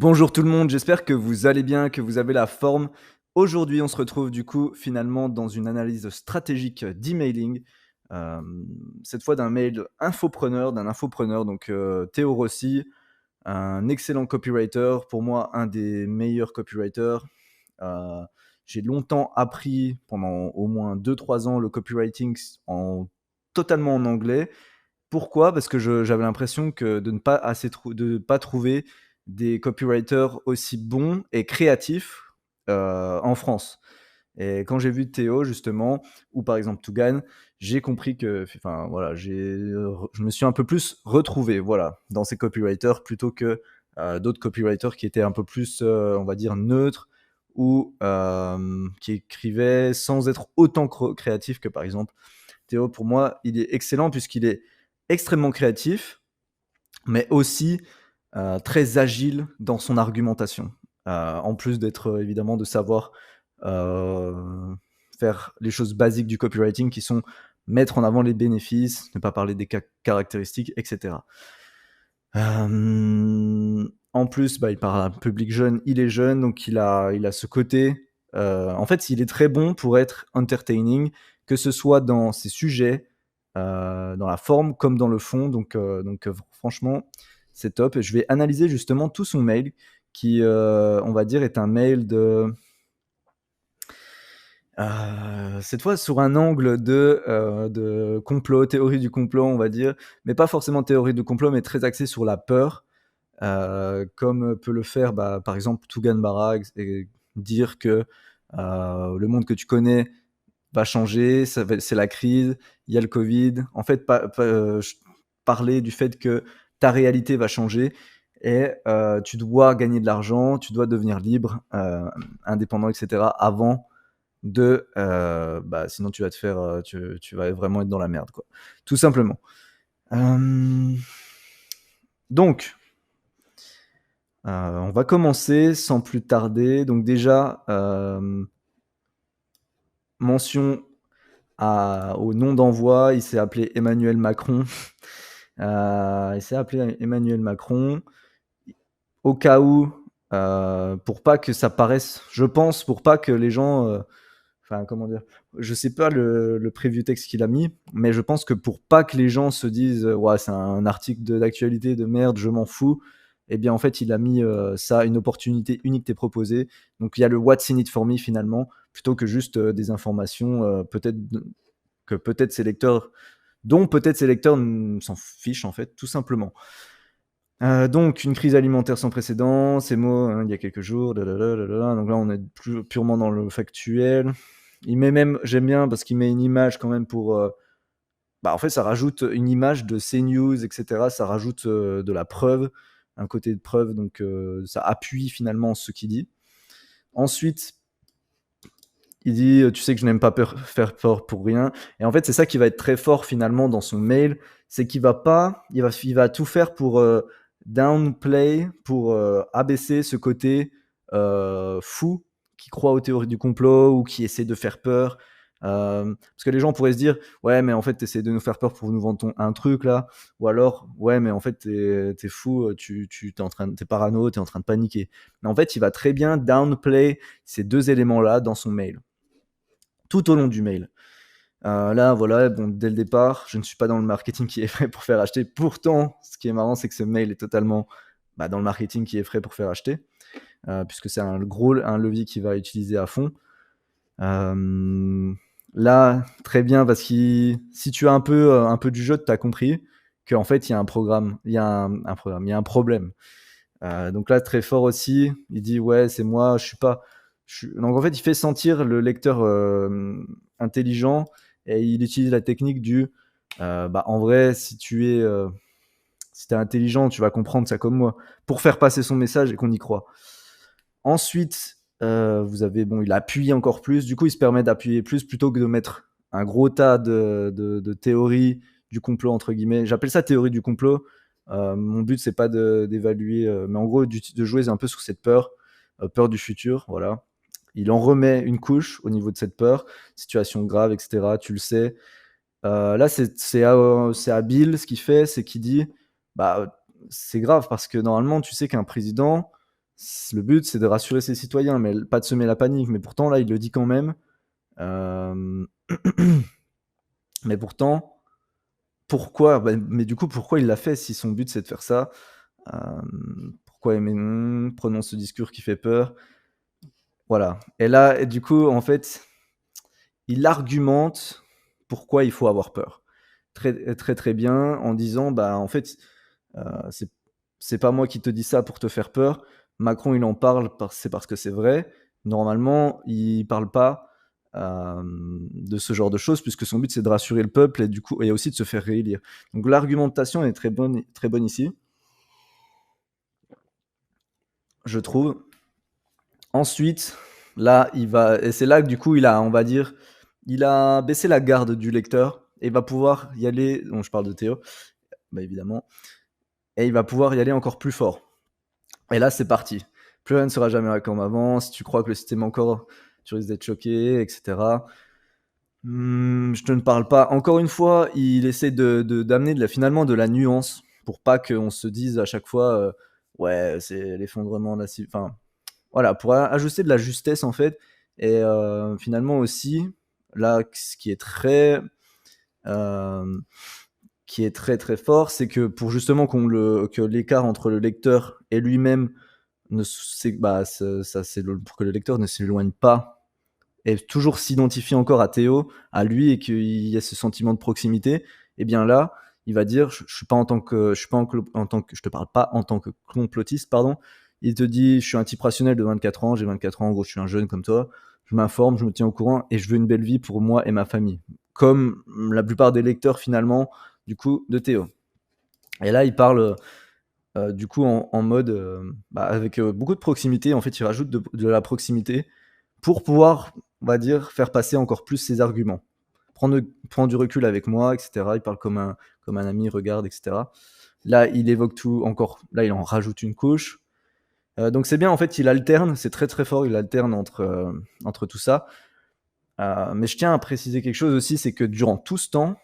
Bonjour tout le monde, j'espère que vous allez bien, que vous avez la forme. Aujourd'hui, on se retrouve du coup finalement dans une analyse stratégique d'emailing, cette fois d'un infopreneur donc Théo Rossi, un excellent copywriter, pour moi un des meilleurs copywriters. Heu, j'ai longtemps appris pendant au moins 2-3 ans le copywriting totalement en anglais. Pourquoi? Parce que j'avais l'impression que de ne pas trouver des copywriters aussi bons et créatifs, en France. Et quand j'ai vu Théo justement ou par exemple Tougan, j'ai compris que enfin voilà, je me suis un peu plus retrouvé, voilà, dans ces copywriters plutôt que, d'autres copywriters qui étaient un peu plus, on va dire neutres ou, qui écrivaient sans être autant créatifs que par exemple Théo. Pour moi, il est excellent puisqu'il est extrêmement créatif, mais aussi très agile dans son argumentation. En plus d'être évidemment de savoir euh, faire les choses basiques du copywriting qui sont mettre en avant les bénéfices, ne pas parler des caractéristiques, etc. En plus, bah, il parle à un public jeune, il est jeune, donc il a ce côté. En fait, il est très bon pour être entertaining, que ce soit dans ses sujets, dans la forme comme dans le fond. Donc franchement, c'est top. Et je vais analyser justement tout son mail, qui, on va dire, est un mail cette fois sur un angle de complot, théorie du complot, on va dire, mais pas forcément théorie du complot, mais très axé sur la peur. Comme peut le faire, bah, par exemple, Tougan Barag, et dire que le monde que tu connais va changer, c'est la crise, il y a le Covid. En fait, parler du fait que ta réalité va changer et tu dois gagner de l'argent, tu dois devenir libre, indépendant, etc. avant bah, sinon tu vas te faire, tu vas vraiment être dans la merde, quoi. Tout simplement. Donc, on va commencer sans plus tarder. Donc déjà, mention au nom d'envoi, il s'est appelé Emmanuel Macron. Il s'est appelé Emmanuel Macron. Au cas où, pour pas que ça paraisse, je pense, pour pas que les gens, enfin comment dire, je sais pas le preview texte qu'il a mis, mais je pense que pour pas que les gens se disent ouais, c'est un article d'actualité de merde, je m'en fous. Eh bien en fait il a mis ça, une opportunité unique t'est proposée. Donc il y a le what's in it for me finalement, plutôt que juste des informations peut-être ses lecteurs, dont peut-être ses lecteurs s'en fichent en fait, tout simplement. Donc une crise alimentaire sans précédent, ces mots, hein, il y a quelques jours, da. Donc là on est purement dans le factuel. Il met même, j'aime bien parce qu'il met une image quand même pour, bah, en fait ça rajoute une image de CNews et cetera, ça rajoute, de la preuve, un côté de preuve, donc ça appuie finalement ce qu'il dit. Ensuite, il dit, tu sais que je n'aime pas faire peur pour rien. Et en fait, c'est ça qui va être très fort finalement dans son mail, c'est qu'il va pas, il va tout faire pour downplay, pour abaisser ce côté fou qui croit aux théories du complot ou qui essaie de faire peur. Parce que les gens pourraient se dire, ouais, mais en fait, tu essaies de nous faire peur pour nous vendre un truc là, ou alors, ouais, mais en fait, t'es fou, t'es parano, t'es en train de paniquer. Mais en fait, il va très bien downplay ces deux éléments-là dans son mail tout au long du mail. Là, voilà, bon, dès le départ, je ne suis pas dans le marketing qui est fait pour faire acheter. Pourtant, ce qui est marrant, c'est que ce mail est totalement dans le marketing qui est fait pour faire acheter, puisque c'est un levier qu'il va utiliser à fond. Là, très bien, parce que si tu as un peu du jeu, tu as compris qu'en fait, il y a un programme, il y a un programme, il y a un problème. Donc là, très fort aussi, il dit ouais, c'est moi, je suis pas. Donc en fait, il fait sentir le lecteur intelligent et il utilise la technique du en vrai, si t'es intelligent, tu vas comprendre ça comme moi, pour faire passer son message et qu'on y croit. Ensuite, vous avez, bon, il appuie encore plus, du coup, il se permet d'appuyer plus plutôt que de mettre un gros tas de théories du complot, entre guillemets. J'appelle ça théorie du complot. Mon but, c'est pas d'évaluer, mais en gros, de jouer un peu sur cette peur, peur du futur, voilà. Il en remet une couche au niveau de cette peur, situation grave, etc. Tu le sais. Là, c'est habile. Ce qu'il fait, c'est qu'il dit, bah, c'est grave parce que normalement, tu sais qu'un président, Le but, c'est de rassurer ses citoyens, mais pas de semer la panique. Mais pourtant, là, il le dit quand même. Mais pourtant, pourquoi mais du coup, pourquoi il l'a fait si son but, c'est de faire ça? Pourquoi Emmanuel prononce ce discours qui fait peur? Voilà. Et là, et du coup, en fait, il argumente pourquoi il faut avoir peur. Très, très, très bien, en disant, bah, en fait, c'est pas moi qui te dis ça pour te faire peur. Macron, il en parle c'est parce que c'est vrai. Normalement, il parle pas de ce genre de choses, puisque son but, c'est de rassurer le peuple et du coup, et aussi de se faire réélire. Donc l'argumentation est très bonne ici, je trouve. Ensuite, là, et c'est là que du coup, on va dire, il a baissé la garde du lecteur et va pouvoir y aller. Donc, je parle de Théo, bah, évidemment, et il va pouvoir y aller encore plus fort. Et là, c'est parti. Plus rien ne sera jamais comme avant. Si tu crois que le système est encore, tu risques d'être choqué, etc. Je te ne parle pas. Encore une fois, il essaie d'amener finalement de la nuance pour pas qu'on se dise à chaque fois, ouais, c'est l'effondrement de la enfin, voilà, pour ajuster de la justesse en fait. Et finalement aussi, là, ce euh, qui est très très fort, c'est que pour justement que l'écart entre le lecteur et lui-même pour que le lecteur ne s'éloigne pas et toujours s'identifie encore à Théo, à lui, et qu'il y ait ce sentiment de proximité, et bien là, il va dire, je suis pas en tant que, je suis pas en tant que, je te parle pas en tant que complotiste, pardon. Il te dit, je suis un type rationnel de 24 ans, j'ai 24 ans, en gros, je suis un jeune comme toi, je m'informe, je me tiens au courant, et je veux une belle vie pour moi et ma famille. Comme la plupart des lecteurs, finalement, du coup, de Théo. Et là, il parle, du coup, en mode, avec beaucoup de proximité, en fait, il rajoute de la proximité pour pouvoir, on va dire, faire passer encore plus ses arguments. Prendre du recul avec moi, etc. Il parle comme un ami, regarde, etc. Là, il évoque tout encore. Là, il en rajoute une couche. Donc c'est bien, en fait, il alterne. C'est très très fort. Il alterne entre tout ça. Mais je tiens à préciser quelque chose aussi, c'est que durant tout ce temps,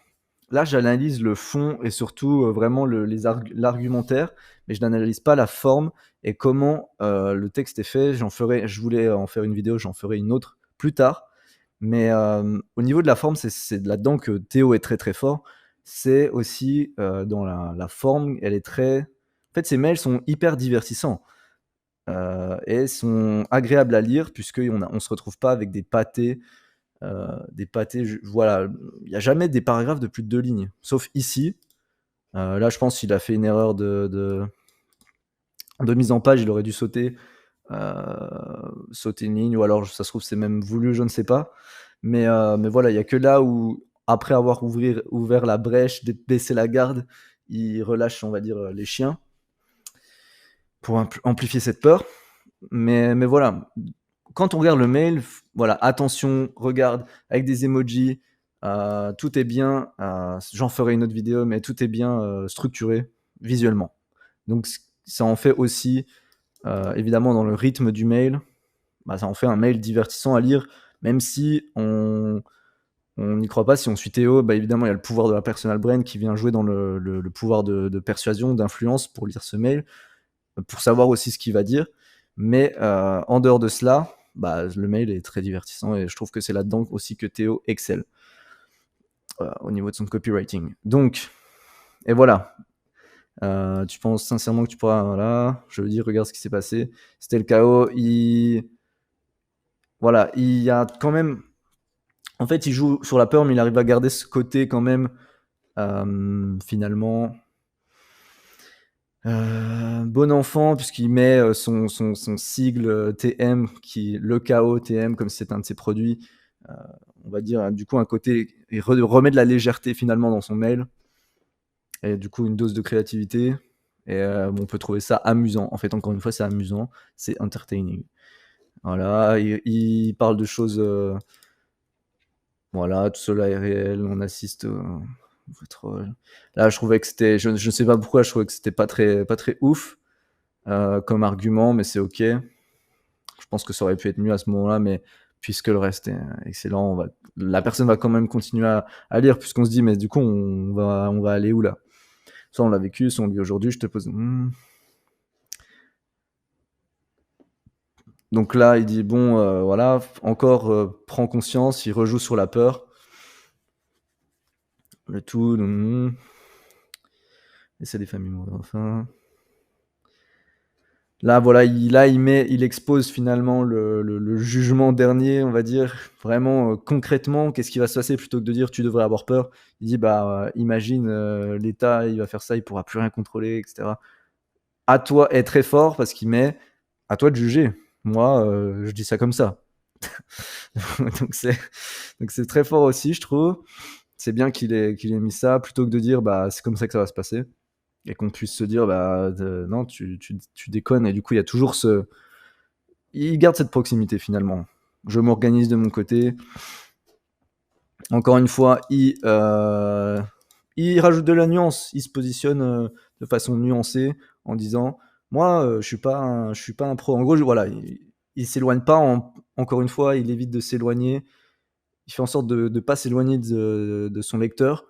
là, j'analyse le fond et surtout vraiment l'argumentaire, mais je n'analyse pas la forme et comment le texte est fait. Je voulais en faire une vidéo, j'en ferai une autre plus tard. Mais au niveau de la forme, c'est là-dedans que Théo est très très fort. C'est aussi dans la forme, elle est très. En fait, ses mails sont hyper divertissants et sont agréables à lire, puisqu'on se retrouve pas avec des pâtés, voilà, il n'y a jamais des paragraphes de plus de 2 lignes, sauf ici. Là, je pense qu'il a fait une erreur de mise en page, il aurait dû sauter une ligne, ou alors ça se trouve c'est même voulu, je ne sais pas. Mais voilà, il n'y a que là où, après avoir ouvert la brèche, baissé la garde, il relâche, on va dire, les chiens pour amplifier cette peur. Mais voilà, quand on regarde le mail, voilà, attention, regarde, avec des emojis, tout est bien, j'en ferai une autre vidéo, mais tout est bien structuré visuellement. Donc ça en fait aussi, évidemment, dans le rythme du mail, ça en fait un mail divertissant à lire, même si on n'y croit pas. Si on suit Théo, évidemment, il y a le pouvoir de la personal brain qui vient jouer dans le pouvoir de persuasion, d'influence pour lire ce mail, pour savoir aussi ce qu'il va dire. Mais en dehors de cela, le mail est très divertissant et je trouve que c'est là-dedans aussi que Théo excelle au niveau de son copywriting. Donc, et voilà. Tu penses sincèrement que tu pourras, voilà, je veux dire, regarde ce qui s'est passé. C'était le chaos. Voilà, il y a quand même. En fait, il joue sur la peur, mais il arrive à garder ce côté quand même, finalement, bon enfant, puisqu'il met son sigle TM, le KO TM, comme si c'était un de ses produits. On va dire, du coup, un côté, il remet de la légèreté finalement dans son mail, et du coup, une dose de créativité. Et on peut trouver ça amusant. En fait, encore une fois, c'est amusant, c'est entertaining. Voilà, il parle de choses. Voilà, tout cela est réel, on assiste. Là, je trouvais que c'était. Je ne sais pas pourquoi, je trouvais que c'était pas très ouf comme argument, mais c'est ok. Je pense que ça aurait pu être mieux à ce moment-là, mais puisque le reste est excellent, la personne va quand même continuer à lire, puisqu'on se dit, mais du coup, on va aller où là? Soit on l'a vécu, soit on le vit aujourd'hui, je te pose. Donc là, il dit: «Bon, voilà, encore, prends conscience», il rejoue sur la peur. Le tout, laisser des familles mourir enfin. Là, voilà, il expose finalement le jugement dernier, on va dire. Vraiment, concrètement, qu'est-ce qui va se passer plutôt que de dire: «Tu devrais avoir peur». Il dit: «Bah, imagine, l'État, il va faire ça, il pourra plus rien contrôler et cetera. À toi» et très fort parce qu'il met: «À toi de juger. Moi, je dis ça comme ça». Donc c'est très fort aussi, je trouve. C'est bien qu'il ait mis ça plutôt que de dire: «Bah, c'est comme ça que ça va se passer» et qu'on puisse se dire: «Bah, non, tu déconnes» et du coup, il y a toujours ce il garde cette proximité finalement. Je m'organise de mon côté. Encore une fois, il rajoute de la nuance. Il se positionne de façon nuancée en disant: «Moi, je suis pas un pro». En gros, voilà, il s'éloigne pas. Encore une fois, il évite de s'éloigner. Il fait en sorte de ne pas s'éloigner de son lecteur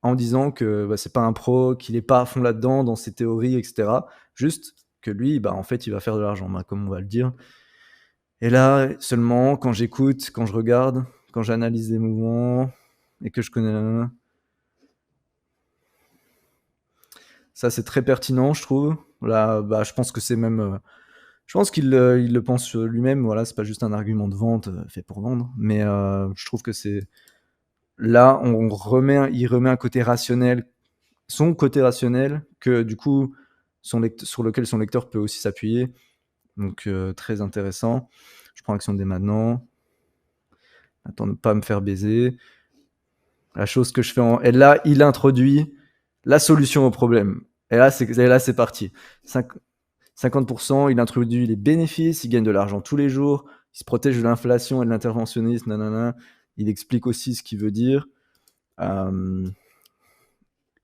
en disant que bah, c'est pas un pro, qu'il est pas à fond là-dedans dans ses théories, etc. Juste que lui, bah, en fait, il va faire de l'argent, bah, comme on va le dire. Et là, seulement, quand j'écoute, quand je regarde, quand j'analyse les mouvements et que je connais ça, c'est très pertinent, je trouve. Là, bah, je pense que c'est même, je pense il le pense lui-même. Voilà, c'est pas juste un argument de vente fait pour vendre, mais je trouve que c'est là, il remet un côté rationnel, son côté rationnel que du coup, sur lequel son lecteur peut aussi s'appuyer. Donc très intéressant. Je prends action dès maintenant. Attends, ne pas me faire baiser. La chose que je fais et là, il introduit la solution au problème. Et là, c'est parti. 50%, il introduit les bénéfices, il gagne de l'argent tous les jours, il se protège de l'inflation et de l'interventionnisme, nanana. Il explique aussi ce qu'il veut dire. Euh,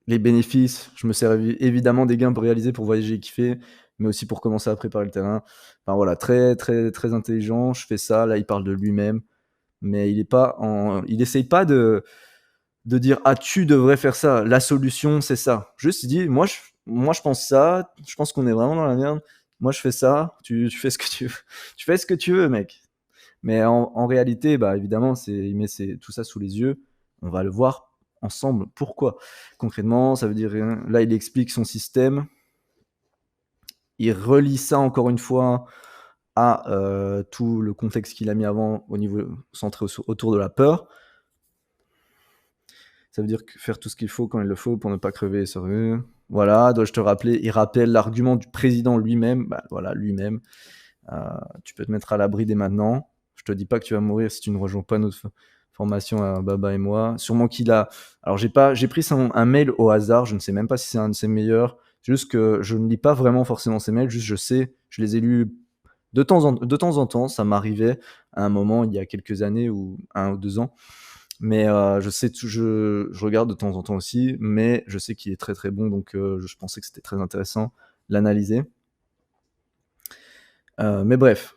les bénéfices, je me sers évidemment des gains pour réaliser, pour voyager et kiffer, mais aussi pour commencer à préparer le terrain. Enfin voilà, très très très intelligent. Je fais ça. Là, il parle de lui-même, mais il essaye pas de dire ah tu devrais faire ça, la solution c'est ça. Juste il dit moi je pense ça, je pense qu'on est vraiment dans la merde. Moi je fais ça, tu fais ce que tu veux. Tu fais ce que tu veux mec. Mais en réalité bah évidemment il met tout ça sous les yeux. On va le voir ensemble. Pourquoi concrètement ça veut dire là il explique son système. Il relie ça encore une fois à tout le contexte qu'il a mis avant au niveau centré autour de la peur. Ça veut dire faire tout ce qu'il faut quand il le faut pour ne pas crever et se voilà, dois-je te rappeler, il rappelle l'argument du président lui-même, bah voilà, lui-même. Tu peux te mettre à l'abri dès maintenant. Je te dis pas que tu vas mourir si tu ne rejoins pas notre formation à Baba et moi. Sûrement qu'il a. Alors j'ai pris un mail au hasard, je ne sais même pas si c'est un de ses meilleurs. Juste que je ne lis pas vraiment forcément ses mails, juste je sais, je les ai lus de temps en temps, ça m'arrivait à un moment il y a quelques années ou 1 ou 2 ans. Mais je sais je regarde de temps en temps aussi, mais je sais qu'il est très, très bon, donc je pensais que c'était très intéressant de l'analyser. Mais bref,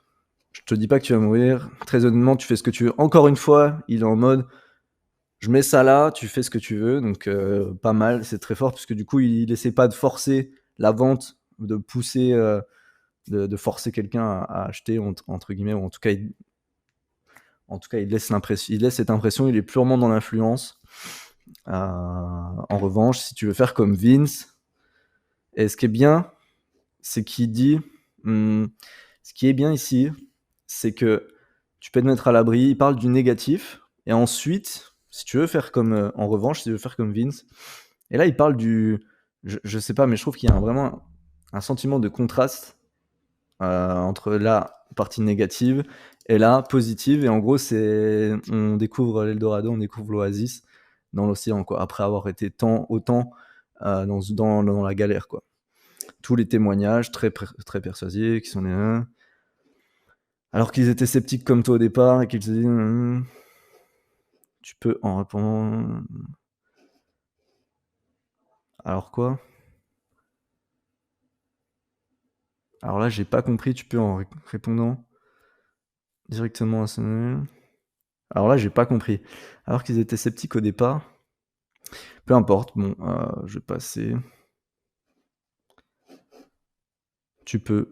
je te dis pas que tu vas mourir. Très honnêtement, tu fais ce que tu veux. Encore une fois, il est en mode: «Je mets ça là, tu fais ce que tu veux», donc pas mal, c'est très fort puisque du coup, il essaie pas de forcer la vente, de pousser, de forcer quelqu'un à acheter entre guillemets ou en tout cas, il laisse cette impression, il est purement dans l'influence. En revanche, si tu veux faire comme Vince, et ce qui est bien, c'est qu'il dit, ce qui est bien ici, c'est que tu peux te mettre à l'abri. Il parle du négatif, et ensuite, si tu veux faire comme, en revanche, si tu veux faire comme Vince, et là, il parle je sais pas, mais je trouve qu'il y a vraiment un sentiment de contraste entre la partie négative et la positive. Et en gros, on découvre l'Eldorado, on découvre l'Oasis dans l'océan, quoi, après avoir été autant dans la galère, quoi. Tous les témoignages très persuasifs qui sont les uns. Alors qu'ils étaient sceptiques comme toi au départ et qu'ils se disent tu peux en répondre. Alors quoi? Alors là, j'ai pas compris. Tu peux en répondant directement à ce. Alors là, j'ai pas compris. Alors qu'ils étaient sceptiques au départ. Peu importe, bon, je vais passer. Tu peux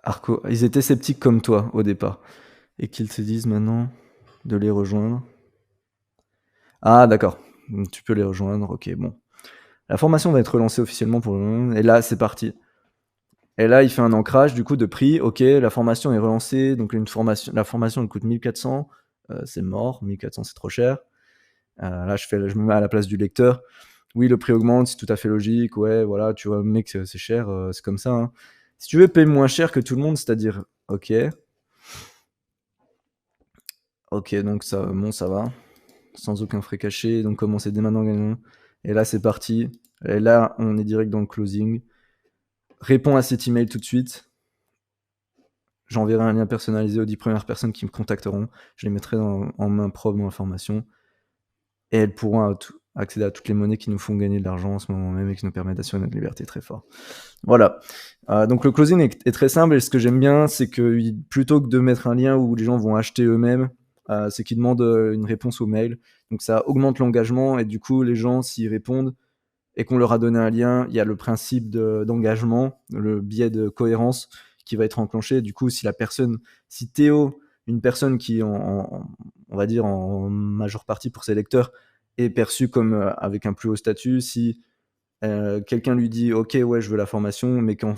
Arco, ils étaient sceptiques comme toi au départ et qu'ils te disent maintenant de les rejoindre. Ah d'accord, tu peux les rejoindre, OK, bon. La formation va être relancée officiellement pour le et là, c'est parti. Et là, il fait un ancrage du coup de prix. OK, la formation est relancée, donc la formation elle coûte 1 400, c'est mort, 1 400 c'est trop cher. Là, je me mets à la place du lecteur. Oui, le prix augmente, c'est tout à fait logique. Ouais, voilà, tu vois, mec, c'est cher, c'est comme ça, hein. Si tu veux payer moins cher que tout le monde, c'est-à-dire, OK, OK, donc ça, bon, ça va, sans aucun frais caché. Donc commencez dès maintenant. Et là, c'est parti. Et là, on est direct dans le closing. Réponds à cet email tout de suite. J'enverrai un lien personnalisé aux 10 premières personnes qui me contacteront. Je les mettrai en main propre dans la formation. Et elles pourront accéder à toutes les monnaies qui nous font gagner de l'argent en ce moment même et qui nous permettent d'assurer notre liberté très fort. Voilà. Donc le closing est très simple et ce que j'aime bien, c'est que plutôt que de mettre un lien où les gens vont acheter eux-mêmes, c'est qu'ils demandent une réponse au mail. Donc ça augmente l'engagement et du coup les gens s'ils répondent et qu'on leur a donné un lien, il y a le principe d'engagement, le biais de cohérence qui va être enclenché. Du coup, si Théo, une personne qui, on va dire en majeure partie pour ses lecteurs, est perçue comme avec un plus haut statut, si quelqu'un lui dit OK, ouais, je veux la formation, mais en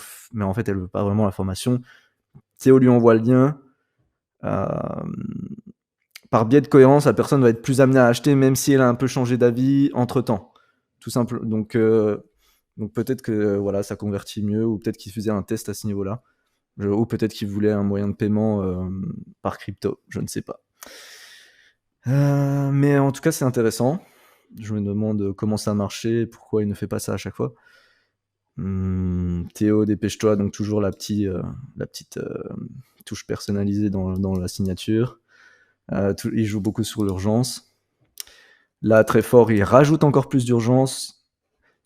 fait, elle veut pas vraiment la formation, Théo lui envoie le lien. Euh, Par biais de cohérence, la personne va être plus amenée à acheter, même si elle a un peu changé d'avis entre temps. Tout simple. Donc peut-être que voilà, ça convertit mieux, ou peut-être qu'il faisait un test à ce niveau-là, ou peut-être qu'il voulait un moyen de paiement par crypto, je ne sais pas. Mais en tout cas, c'est intéressant. Je me demande comment ça a marché, pourquoi il ne fait pas ça à chaque fois. Théo, dépêche-toi, donc toujours la petite touche personnalisée dans la signature. Il joue beaucoup sur l'urgence. Là, très fort, il rajoute encore plus d'urgence.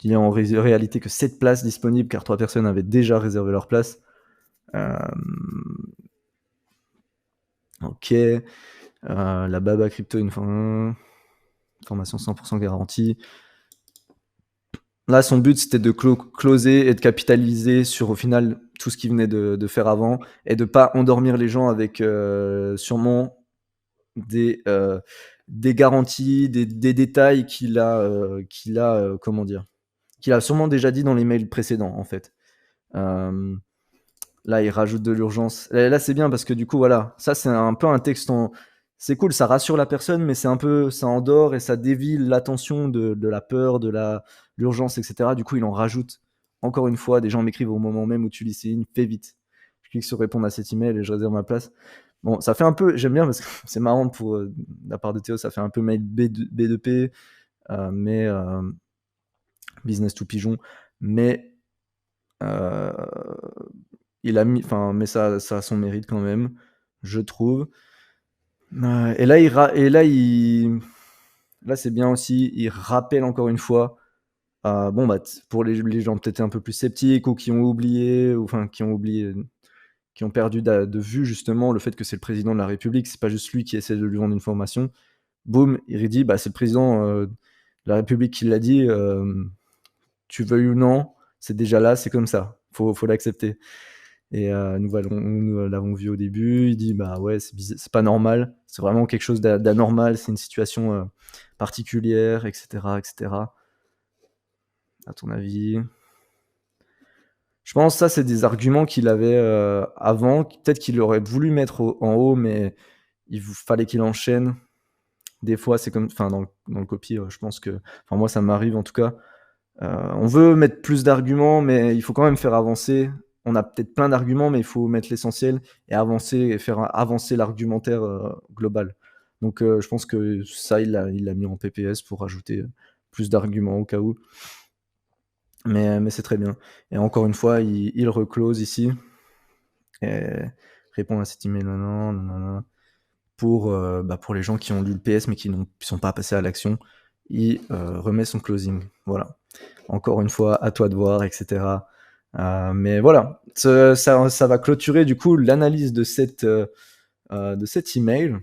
Il n'y a en réalité que 7 places disponibles car 3 personnes avaient déjà réservé leur place. Ok. La Baba Crypto, une formation 100% garantie. Là, son but, c'était de closer et de capitaliser sur, au final, tout ce qu'il venait de faire avant et de ne pas endormir les gens avec sûrement des garanties, des détails comment dire, qu'il a sûrement déjà dit dans les mails précédents, en fait. Là, il rajoute de l'urgence. Là, c'est bien parce que du coup, voilà, ça, c'est un peu un texte c'est cool, ça rassure la personne, mais c'est un peu, ça endort et ça dévie l'attention de la peur, l'urgence, etc. Du coup, il en rajoute. Encore une fois, des gens m'écrivent au moment même où tu lis ces lignes, fais vite. Je clique sur répondre à cet email et je réserve ma place. Bon, ça fait un peu, j'aime bien parce que c'est marrant de la part de Théo, ça fait un peu mail B2P, mais business to pigeon, mais euh, il a mis, enfin, mais ça a son mérite quand même, je trouve. Et là, là, c'est bien aussi, il rappelle encore une fois, bon, bah, pour les gens peut-être un peu plus sceptiques ou qui ont oublié, ou enfin, qui ont perdu de vue justement le fait que c'est le président de la République, c'est pas juste lui qui essaie de lui vendre une formation. Boum, il dit, bah, c'est le président de la République qui l'a dit, tu veuilles ou non, c'est déjà là, c'est comme ça, faut l'accepter. Et nous l'avons vu au début, il dit bah ouais, c'est pas normal, c'est vraiment quelque chose d'anormal, c'est une situation particulière, etc., etc. À ton avis? Je pense que ça, c'est des arguments qu'il avait avant, peut-être qu'il aurait voulu mettre en haut, mais il fallait qu'il enchaîne. Des fois, c'est comme, enfin, dans le copy, je pense que, enfin, moi, ça m'arrive en tout cas. On veut mettre plus d'arguments, mais il faut quand même faire avancer. On a peut-être plein d'arguments, mais il faut mettre l'essentiel et avancer et faire avancer l'argumentaire global. Donc je pense que ça, il l'a mis en PPS pour rajouter plus d'arguments au cas où. Mais c'est très bien. Et encore une fois, il reclose ici. Et répond à cet email maintenant. Pour les gens qui ont lu le PS mais qui ne sont pas passés à l'action, il remet son closing. Voilà. Encore une fois, à toi de voir, etc. Mais voilà, ça va clôturer du coup l'analyse de cet email.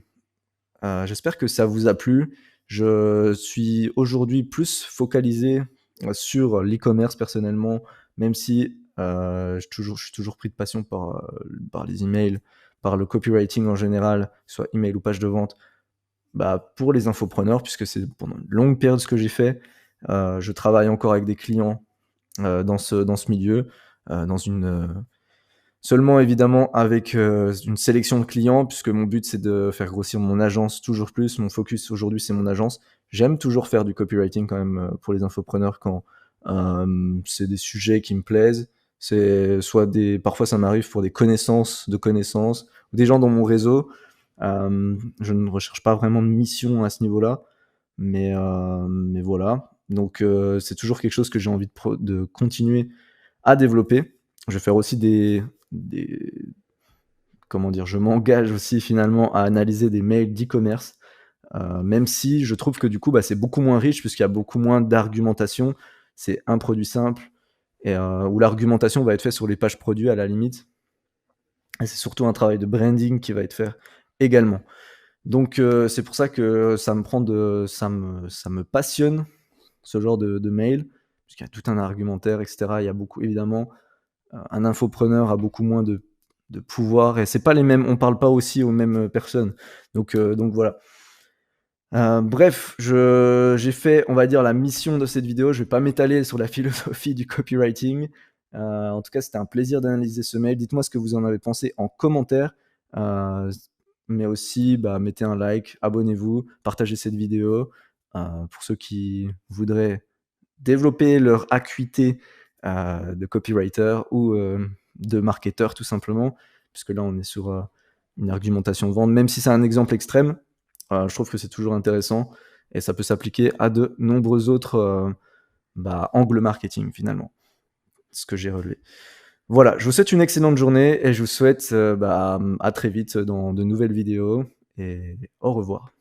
J'espère que ça vous a plu. Je suis aujourd'hui plus focalisé sur l'e-commerce personnellement, même si Je suis toujours pris de passion par les emails, par le copywriting en général, soit email ou page de vente, bah, pour les infopreneurs, puisque c'est pendant une longue période ce que j'ai fait. Je travaille encore avec des clients dans ce milieu, dans une seulement évidemment avec une sélection de clients, puisque mon but c'est de faire grossir mon agence toujours plus. Mon focus aujourd'hui c'est mon agence. J'aime toujours faire du copywriting quand même pour les infopreneurs quand c'est des sujets qui me plaisent. C'est soit parfois ça m'arrive pour des connaissances de connaissances, ou des gens dans mon réseau. Je ne recherche pas vraiment de mission à ce niveau-là, mais voilà. Donc c'est toujours quelque chose que j'ai envie de continuer à développer. Je vais faire aussi des comment dire? Je m'engage aussi finalement à analyser des mails d'e-commerce, même si je trouve que du coup, bah, c'est beaucoup moins riche puisqu'il y a beaucoup moins d'argumentation. C'est un produit simple et où l'argumentation va être faite sur les pages produits à la limite, et c'est surtout un travail de branding qui va être fait également. Donc c'est pour ça que ça me passionne ce genre de mail, puisqu'il y a tout un argumentaire et cetera. Il y a beaucoup évidemment, un infopreneur a beaucoup moins de pouvoir et c'est pas les mêmes, on parle pas aussi aux mêmes personnes. Donc voilà. Bref, j'ai fait, on va dire, la mission de cette vidéo. Je vais pas m'étaler sur la philosophie du copywriting. En tout cas, c'était un plaisir d'analyser ce mail. Dites-moi ce que vous en avez pensé en commentaire, heu, mais aussi, bah, mettez un like, abonnez-vous, partagez cette vidéo, pour ceux qui voudraient développer leur acuité, de copywriter ou, de marketeur tout simplement. Puisque là, on est sur, une argumentation de vente. Même si c'est un exemple extrême, je trouve que c'est toujours intéressant et ça peut s'appliquer à de nombreux autres, bah, angles marketing finalement, ce que j'ai relevé. Voilà, je vous souhaite une excellente journée et je vous souhaite, bah, à très vite dans de nouvelles vidéos et au revoir.